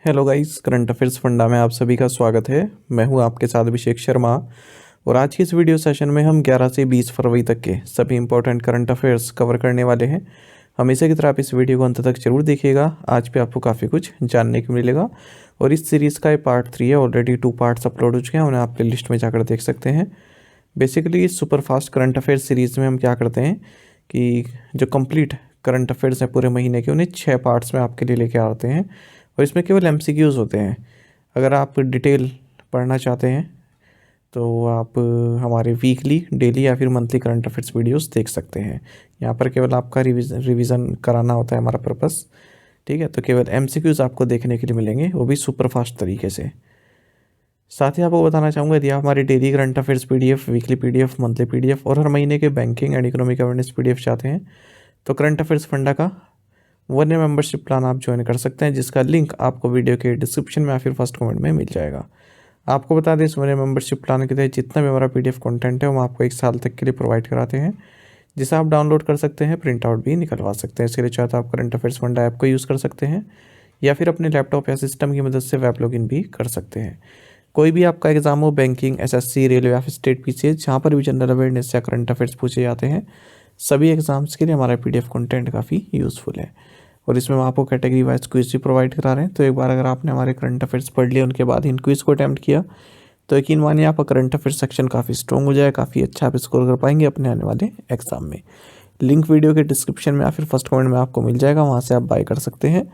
Hello guys, current affairs funda में आप सभी का स्वागत है। मैं हूं आपके साथ अभिषेक शर्मा और आज की इस वीडियो सेशन में हम 11 से 20 फरवरी तक के सभी इंपॉर्टेंट करंट अफेयर्स कवर करने वाले हैं। हमेशा की तरह आप इस वीडियो को अंत तक जरूर देखिएगा। आज पे आपको काफ़ी कुछ जानने को मिलेगा और इस सीरीज़ का ये पार्ट 3 है। ऑलरेडी 2 पार्ट्स अपलोड हो चुके हैं, उन्हें आप प्ले लिस्ट में जाकर देख सकते हैं। बेसिकली इस super fast current affairs series में हम क्या करते हैं कि जो कंप्लीट करंट अफेयर्स हैं पूरे महीने के, उन्हें 6 पार्ट्स में आपके लिए लेके आते हैं और इसमें केवल एमसीक्यूज़ होते हैं। अगर आप डिटेल पढ़ना चाहते हैं तो आप हमारे वीकली, डेली या फिर मंथली करंट अफेयर्स वीडियोस देख सकते हैं। यहाँ पर केवल आपका रिवीजन कराना होता है हमारा पर्पस। ठीक है, तो केवल एमसीक्यूज़ आपको देखने के लिए मिलेंगे, वो भी सुपर फास्ट तरीके से। साथ ही आपको बताना चाहूँगा, यदि आप हमारी daily current affairs PDF, weekly PDF, monthly PDF और हर महीने के banking and economic awareness PDF चाहते हैं तो करंट अफेयर्स फंडा का 1 ईयर मेंबरशिप प्लान आप ज्वाइन कर सकते हैं, जिसका लिंक आपको वीडियो के डिस्क्रिप्शन में या फिर फर्स्ट कमेंट में मिल जाएगा। आपको बता दें, इस 1 ईयर मेंबरशिप प्लान के तहत जितना भी हमारा पीडीएफ कंटेंट है वो आपको 1 साल तक के लिए प्रोवाइड कराते हैं, जिसे आप डाउनलोड कर सकते हैं, प्रिंट आउट भी निकलवा सकते हैं। इसके लिए चाहे तो आप करंट अफेयर्स फंडा ऐप को यूज़ कर सकते हैं या फिर अपने लैपटॉप या सिस्टम की मदद से वेब लॉगिन भी कर सकते हैं। कोई भी आपका एग्जाम हो, बैंकिंग, एसएससी, रेलवे या फिर स्टेट पीसीएस, जहाँ पर भी जनरल अवेयरनेस या करंट अफेयर्स पूछे जाते हैं, सभी एग्जाम्स के लिए हमारा पीडीएफ कंटेंट काफ़ी यूज़फुल है और इसमें हम आपको कैटेगरी वाइज क्विज भी प्रोवाइड करा रहे हैं। तो एक बार अगर आपने हमारे करंट अफेयर्स पढ़ लिए, उनके बाद इन क्विज को अटैम्प्ट किया, तो यकीन मानिए आपका करंट अफेयर्स सेक्शन काफ़ी स्ट्रॉन्ग हो जाए, काफ़ी अच्छा आप स्कोर कर पाएंगे अपने आने वाले एग्जाम में। लिंक वीडियो के डिस्क्रिप्शन में या फिर फर्स्ट कमेंट में आपको मिल जाएगा, वहाँ से आप बाय कर सकते हैं।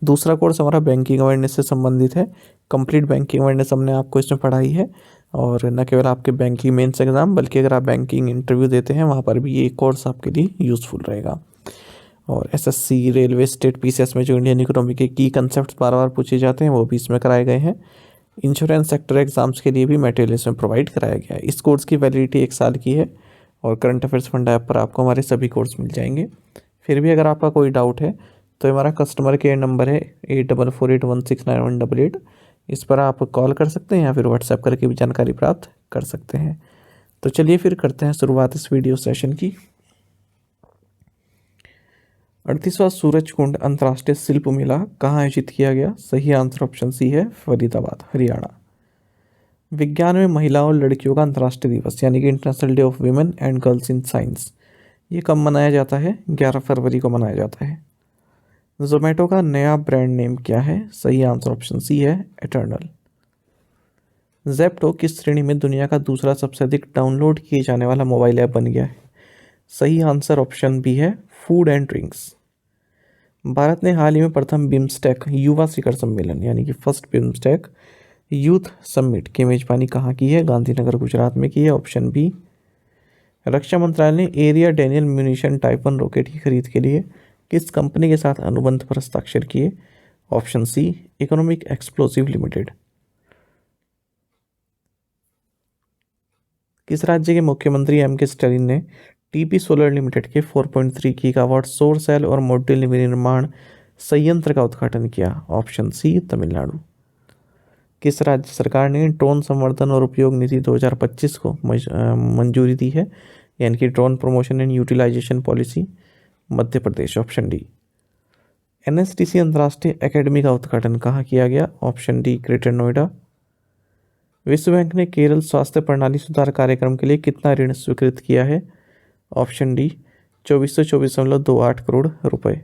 दूसरा कोर्स हमारा बैंकिंग अवेयरनेस से संबंधित है। कंप्लीट बैंकिंग अवेयरनेस हमने आपको इसमें पढ़ाई है और न केवल आपके बैंकिंग मेंस एग्जाम, बल्कि अगर आप बैंकिंग इंटरव्यू देते हैं वहाँ पर भी ये कोर्स आपके लिए यूज़फुल रहेगा। और एसएससी, रेलवे, स्टेट पीसीएस में जो इंडियन इकोनॉमी के की कंसेप्ट बार बार पूछे जाते हैं वो भी इसमें कराए गए हैं। इंश्योरेंस सेक्टर एग्जाम्स के लिए भी मटेरियल इसमें प्रोवाइड कराया गया है। इस कोर्स की वैलिडिटी 1 साल की है और करंट अफेयर्स फंड ऐप पर आपको हमारे सभी कोर्स मिल जाएंगे। फिर भी अगर आपका कोई डाउट है तो हमारा कस्टमर केयर नंबर है 8448169188। इस पर आप कॉल कर सकते हैं या फिर व्हाट्सएप करके भी जानकारी प्राप्त कर सकते हैं। तो चलिए फिर करते हैं शुरुआत इस वीडियो सेशन की। 38वां सूरजकुंड अंतर्राष्ट्रीय शिल्प मेला कहाँ आयोजित किया गया? सही आंसर ऑप्शन सी है, फरीदाबाद, हरियाणा। विज्ञान में महिलाओं और लड़कियों का अंतर्राष्ट्रीय दिवस यानी कि international day of women and girls in science, ये कब मनाया जाता है? 11 फरवरी को मनाया जाता है। जोमेटो का नया ब्रांड नेम क्या है? सही आंसर ऑप्शन सी है, एटर्नल। ज़ेप्टो किस श्रेणी में दुनिया का दूसरा सबसे अधिक डाउनलोड किए जाने वाला मोबाइल ऐप बन गया है? सही आंसर ऑप्शन बी है, फूड एंड ड्रिंक्स। भारत ने हाल ही में प्रथम बिम्स्टेक युवा शिखर सम्मेलन यानी कि फर्स्ट बिम्स्टेक यूथ समिट की मेजबानी कहाँ की है? गांधीनगर, गुजरात में की है, ऑप्शन बी। रक्षा मंत्रालय ने area Daniel munition type 1 rocket की खरीद के लिए किस कंपनी के साथ अनुबंध पर हस्ताक्षर किए? Option C, economic explosive limited. किस राज्य के मुख्यमंत्री एम के स्टालिन ने टीपी सोलर लिमिटेड के 4.3 गीगावाट सौर सेल और मॉड्यूल विनिर्माण संयंत्र का उद्घाटन किया? Option C, Tamil Nadu. किस राज्य सरकार ने ड्रोन संवर्धन और उपयोग नीति 2025 को मंजूरी दी है यानी कि drone promotion and utilisation policy? Madhya Pradesh, option D. NSTC अंतर्राष्ट्रीय एकेडमी का उद्घाटन कहाँ किया गया? Option D, Greater Noida. विश्व बैंक ने केरल स्वास्थ्य प्रणाली सुधार कार्यक्रम के लिए कितना ऋण स्वीकृत किया है? ऑप्शन डी, 2424.28 करोड़ रुपए।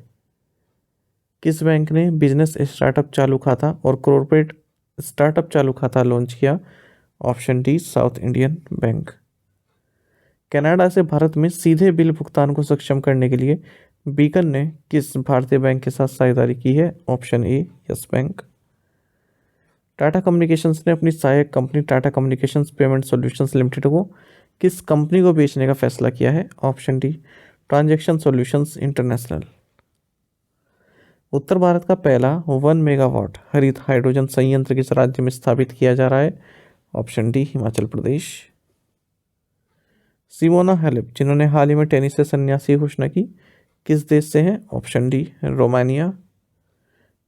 किस बैंक ने बिजनेस स्टार्टअप चालू खाता और कॉर्पोरेट स्टार्टअप चालू खाता लॉन्च किया? Option D, south Indian bank. Canada से भारत में सीधे बिल भुगतान को सक्षम करने के लिए बीकन ने किस भारतीय बैंक के साथ साझेदारी की है? Option A, Yes Bank. Tata Communications ने अपनी सहायक company Tata Communications payment solutions limited को किस कंपनी को बेचने का फैसला किया है? Option D, transaction solutions international. उत्तर भारत का पहला 1 मेगावाट हरित हाइड्रोजन संयंत्र किस राज्य में स्थापित किया जा रहा है? Option D, Himachal Pradesh. Simona Halep, जिन्होंने हाल ही में टेनिस से संन्यास की घोषणा की, किस देश से हैं? Option D, Romania.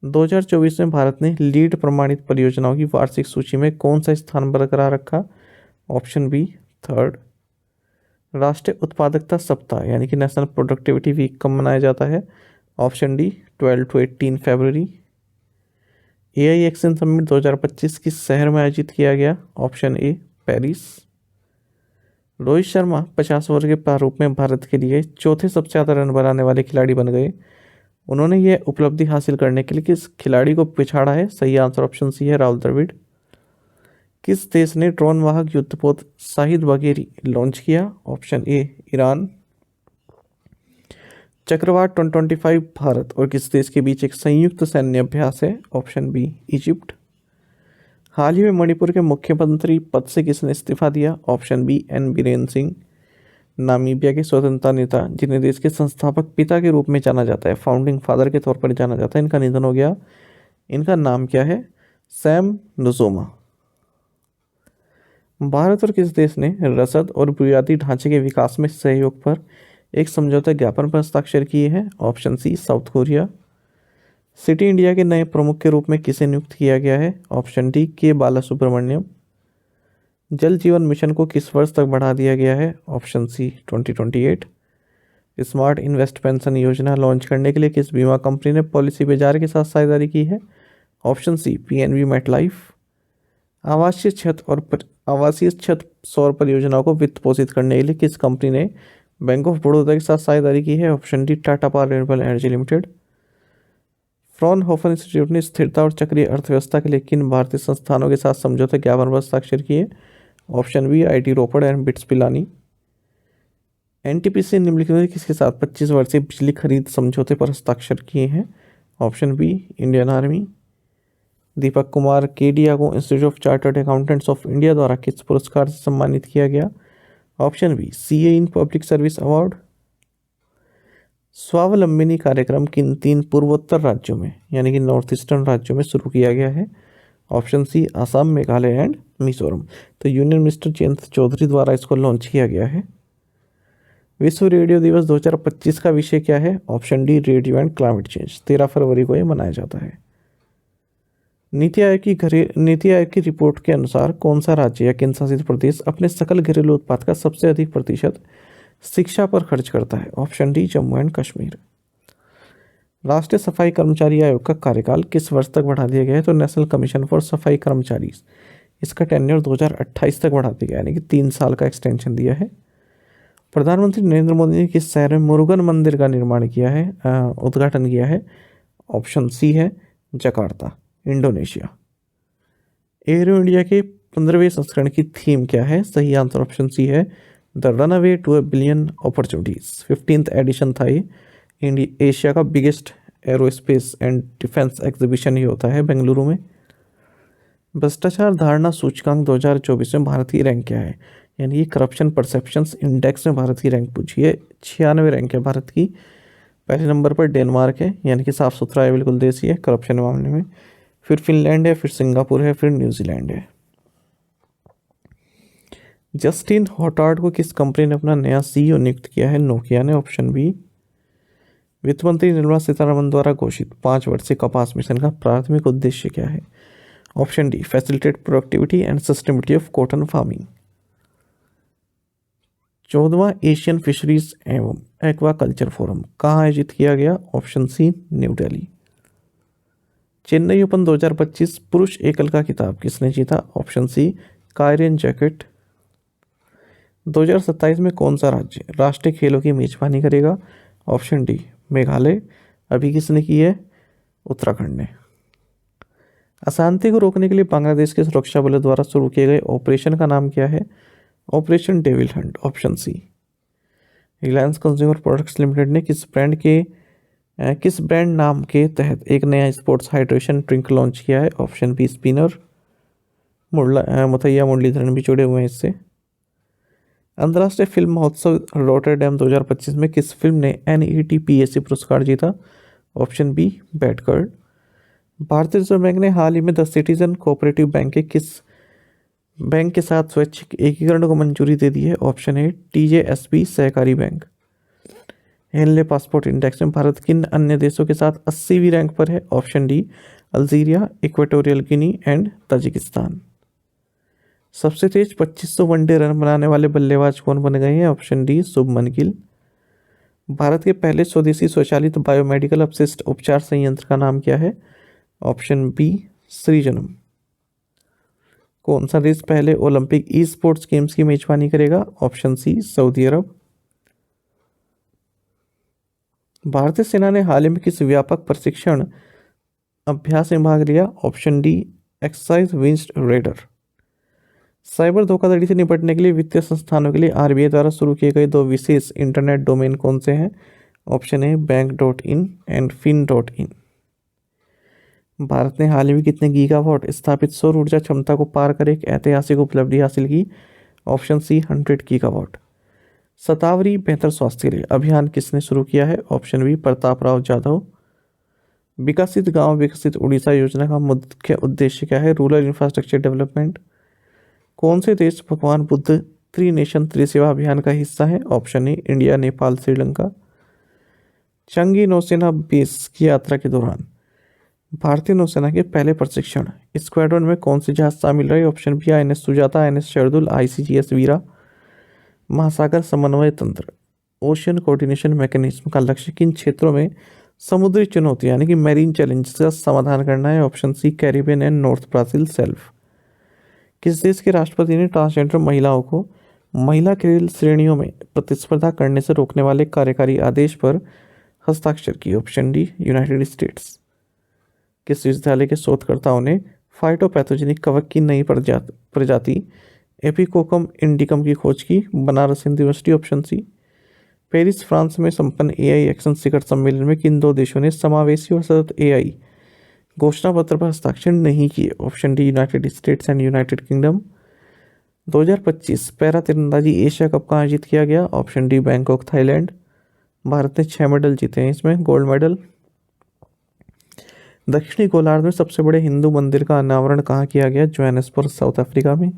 2024 में भारत ने लीड प्रमाणित परियोजनाओं की वार्षिक सूची में कौन सा स्थान बरकरार रखा? Option B, 3rd। राष्ट्रीय उत्पादकता सप्ताह यानी कि नेशनल प्रोडक्टिविटी वीक कब मनाया जाता है? Option D, 12 to 18 February. AI action summit 2025 किस शहर में आयोजित किया गया? Option A Paris. Rohit Sharma 50 over के प्रारूप में भारत के लिए चौथे सबसे ज़्यादा रन बनाने वाले खिलाड़ी बन गए। उन्होंने यह उपलब्धि हासिल करने के लिए किस खिलाड़ी को पिछाड़ा है? सही आंसर ऑप्शन सी है राहुल द्रविड़। किस देश ने ड्रोन वाहक युद्धपोत शाहिद बघेरी लॉन्च किया? Option A Iran. चक्रवात 2025 भारत और किस देश के बीच एक संयुक्त सैन्य अभ्यास है? Option B Egypt. हाल ही में मणिपुर के मुख्यमंत्री पद से किसने इस्तीफा दिया? Option B N Biren Singh. Namibia के स्वतंत्रता नेता जिन्हें देश के संस्थापक पिता के रूप में जाना जाता है, फाउंडिंग फादर के तौर पर जाना जाता है, इनका निधन हो गया। इनका नाम क्या है? सैम नुजोमा। भारत और किस देश ने रसद और बुनियादी ढांचे के विकास में सहयोग पर एक समझौता ज्ञापन पर हस्ताक्षर किए हैं? Option C South Korea. Citi India के नए प्रमुख के रूप में किसे नियुक्त किया गया है? ऑप्शन डी के बाला सुब्रमण्यम। जल जीवन मिशन को किस वर्ष तक बढ़ा दिया गया है? Option C 2028। Smart invest pension योजना लॉन्च करने के लिए किस बीमा कंपनी ने पॉलिसी बाजार के साथ साझेदारी की है? Option C PNB MetLife. आवासीय छत सौर परियोजनाओं को वित्त पोषित करने के लिए किस कंपनी ने बैंक ऑफ बड़ौदा के साथ साझेदारी की है? Option D Tata power renewable energy limited. Fraunhofer institute ने स्थिरता और चक्रीय अर्थव्यवस्था के लिए किन भारतीय संस्थानों के साथ समझौते ज्ञापन पर हस्ताक्षर किए? Option B IT Ropar and BITS Pilani. NTPC निम्नलिखित में किसके साथ 25 वर्षीय बिजली खरीद समझौते पर हस्ताक्षर किए हैं? Option B Indian Army. Deepak Kumar Kedia को institute of chartered accountants of India द्वारा किस पुरस्कार से सम्मानित किया गया? Option B CA in public service award. Swavalambini कार्यक्रम किन 3 पूर्वोत्तर राज्यों में यानी कि नॉर्थ ईस्टर्न राज्यों में शुरू किया गया है? Option C Assam, Meghalaya and Mizoram. तो यूनियन मिनिस्टर जयंत चौधरी द्वारा इसको लॉन्च किया गया है। विश्व रेडियो दिवस 2025 का विषय क्या है? Option D radio and climate change. 13 फरवरी को यह मनाया जाता है। नीति आयोग की रिपोर्ट के अनुसार कौन सा राज्य या केंद्र शासित प्रदेश अपने सकल घरेलू उत्पाद का सबसे अधिक प्रतिशत शिक्षा पर खर्च करता है? Option D Jammu and Kashmir. राष्ट्रीय सफाई कर्मचारी आयोग का कार्यकाल किस वर्ष तक बढ़ा दिया गया है? तो नेशनल कमीशन फॉर सफाई कर्मचारी, इसका टेन्योर 2028 तक बढ़ा दिया गया यानी कि 3 साल का एक्सटेंशन दिया है। प्रधानमंत्री नरेंद्र मोदी ने किस शहर में मुरुगन मंदिर का निर्माण किया है, उद्घाटन किया है? ऑप्शन सी है जकार्ता, इंडोनेशिया। एरो इंडिया के 15वें संस्करण की थीम क्या है? सही आंसर ऑप्शन सी है the runway to a billion opportunities. 15th edition था ये। एशिया का biggest aerospace and defence exhibition ही होता है बेंगलुरु में। भ्रष्टाचार धारणा सूचकांक 2024 में भारत की रैंक क्या है? यानी कि करप्शन परसेप्शंस इंडेक्स में भारत की रैंक पूछी है। 96 रैंक है भारत की। पहले नंबर पर डेनमार्क है यानी कि साफ सुथरा है, बिल्कुल देसी है करप्शन मामले में। फिर फिनलैंड है, फिर सिंगापुर है, फिर न्यूजीलैंड है। जस्टिन हॉटार्ड को किस कंपनी ने अपना नया सीईओ नियुक्त किया है? नोकिया ने। Option B. वित्त मंत्री निर्मला सीतारमण द्वारा घोषित 5 वर्षीय कपास मिशन का प्राथमिक उद्देश्य क्या है? Option D facilitate productivity and sustainability of cotton farming. 14वां एशियन फिशरीज एवं एक्वाकल्चर फोरम कहाँ आयोजित किया गया? Option C new Delhi. Chennai open 2025 पुरुष एकल का खिताब किसने जीता? Option C Kieron jacket. 2027 में कौन सा राज्य राष्ट्रीय खेलों की मेजबानी करेगा? Option D Meghalaya. अभी किसने की है? उत्तराखंड ने। अशांति को रोकने के लिए बांग्लादेश के सुरक्षा बलों द्वारा शुरू किए गए ऑपरेशन का नाम क्या है? Operation devil hunt. Option C. Reliance consumer products limited ने किस ब्रांड नाम के तहत एक नया स्पोर्ट्स हाइड्रेशन ड्रिंक लॉन्च किया है? Option B spinner. Muttiah Muralitharan भी जुड़े हुए हैं इससे। अंतर्राष्ट्रीय फिल्म महोत्सव रॉटरडैम 2025 में किस फिल्म ने NETPAC पुरस्कार जीता? Option be bad girl. भारतीय रिजर्व बैंक ने हाल ही में द सिटीजन कोऑपरेटिव बैंक के किस बैंक के साथ स्वैच्छिक एकीकरण को मंजूरी दे दी है? ऑप्शन ए TJSB सहकारी बैंक। हेनले पासपोर्ट इंडेक्स में भारत किन अन्य देशों के साथ 80वीं रैंक पर है? Option D Algeria, Equatorial Guinea and Tajikistan. सबसे तेज 2500 वनडे रन बनाने वाले बल्लेबाज कौन बन गए हैं? Option D Shubman Gill. भारत के पहले स्वदेशी स्वचालित बायोमेडिकल अपशिष्ट उपचार संयंत्र का नाम क्या है? Option B Srijanam. कौन सा देश पहले ओलंपिक ई स्पोर्ट्स गेम्स की मेजबानी करेगा? ऑप्शन सी सऊदी अरब। भारतीय सेना ने हाल ही में किस व्यापक प्रशिक्षण अभ्यास में भाग लिया? Option D exercise winged raider. Cyber धोखाधड़ी से निपटने के लिए वित्तीय संस्थानों के लिए आरबीआई द्वारा शुरू किए गए 2 विशेष इंटरनेट डोमेन कौन से हैं? Option A bank in and fin.in। Bharat ने हाल ही में कितने गीगावाट स्थापित सौर ऊर्जा क्षमता को पार कर एक ऐतिहासिक उपलब्धि हासिल की? Option C 100 gigawatt. शतावरी बेहतर स्वास्थ्य के लिए अभियान किसने शुरू किया है? Option B Pratap Rao Jadhav. विकसित गांव विकसित उड़ीसा योजना का मुख्य उद्देश्य क्या है? Rural infrastructure development. कौन से देश भगवान बुद्ध त्रिनेशन त्रिसेवा अभियान का हिस्सा है? ऑप्शन ए इंडिया नेपाल श्रीलंका। चंगी नौसेना बेस की यात्रा के दौरान भारतीय नौसेना के पहले प्रशिक्षण स्क्वाड्रन में कौन सी जहाज शामिल रहे? Option B INS Sujata, INS Shardul, ICGS Veera. महासागर समन्वय तंत्र ओशियन कोऑर्डिनेशन मैकेनिज्म का लक्ष्य किन क्षेत्रों में समुद्री चुनौती यानी कि मैरीन चैलेंजेस का समाधान करना है? Option C Caribbean and North Brazil shelf. किस देश के राष्ट्रपति ने ट्रांसजेंडर महिलाओं को महिला खेल श्रेणियों में प्रतिस्पर्धा करने से रोकने वाले कार्यकारी आदेश पर हस्ताक्षर किए? Option D United states. किस विश्वविद्यालय के शोधकर्ताओं ने फाइटोपैथोजेनिक कवक की नई प्रजाति एपिकोकम इंडिकम की खोज की? Banaras Hindu university. Option C. Paris France में संपन्न AI एक्शन शिखर सम्मेलन में किन 2 देशों ने समावेशी और सतत AI घोषणा पत्र पर हस्ताक्षर नहीं किए? Option D United states and United kingdom. 2025 para तीरंदाजी एशिया कप का आयोजित किया गया? Option D Bangkok Thailand. Bharat ने 6 मेडल जीते हैं, इसमें गोल्ड मेडल। दक्षिणी गोलार्ध में सबसे बड़े हिंदू मंदिर का अनावरण कहाँ किया गया? जोहानिसबर्ग साउथ अफ्रीका में।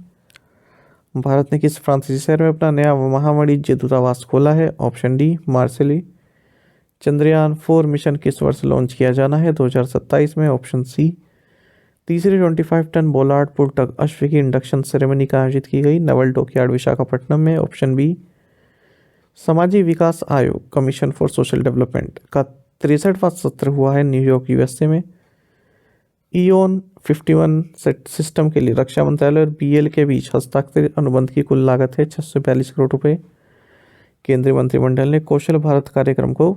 भारत ने किस फ्रांसीसी शहर में अपना नया महावाणिज्य दूतावास खोला है? Option D Marseille. Chandrayaan 4 mission किस वर्ष लॉन्च किया जाना है? 2027 में। Option C. तीसरी 25 टन बोलार्ड पुल अश्व की इंडक्शन सेरेमनी का आयोजित की गई? नवल डॉकयार्ड विशाखापट्टनम में। Option B. सामाजिक विकास आयोग कमीशन फॉर सोशल डेवलपमेंट का 63वां सत्र हुआ है न्यूयॉर्क USA में। ईओन 51 सिस्टम के लिए रक्षा मंत्रालय और BL के बीच हस्ताक्षरित अनुबंध की कुल लागत है 642 करोड़ रुपए। केंद्रीय मंत्रिमंडल ने कौशल भारत कार्यक्रम को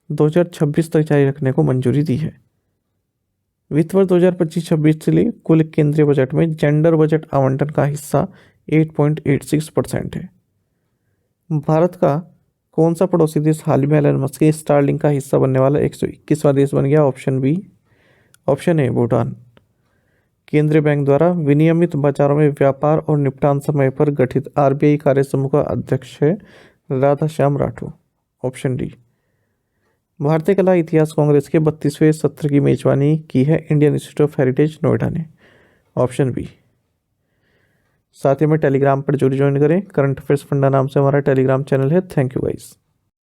2026 तक जारी रखने को मंजूरी दी है। वित्त वर्ष 2025-26 के लिए कुल केंद्रीय बजट में जेंडर बजट आवंटन का हिस्सा 8.86% है। भारत का कौन सा पड़ोसी देश हाल ही में एलन मस्क के स्टारलिंक का हिस्सा बनने वाला 121वां देश बन गया? Option B. Option A Bhutan. केंद्रीय बैंक द्वारा विनियमित बाजारों में व्यापार और निपटान समय पर गठित RBI कार्य समूह का अध्यक्ष है राधाश्याम राठौर। Option D. भारतीय कला इतिहास कांग्रेस के 32वें सत्र की मेजबानी की है Indian institute of heritage Noida ने। Option B. साथ ही में टेलीग्राम पर जरूर ज्वाइन करें। करंट अफेयर्स फंडा नाम से हमारा टेलीग्राम चैनल है। Thank you guys.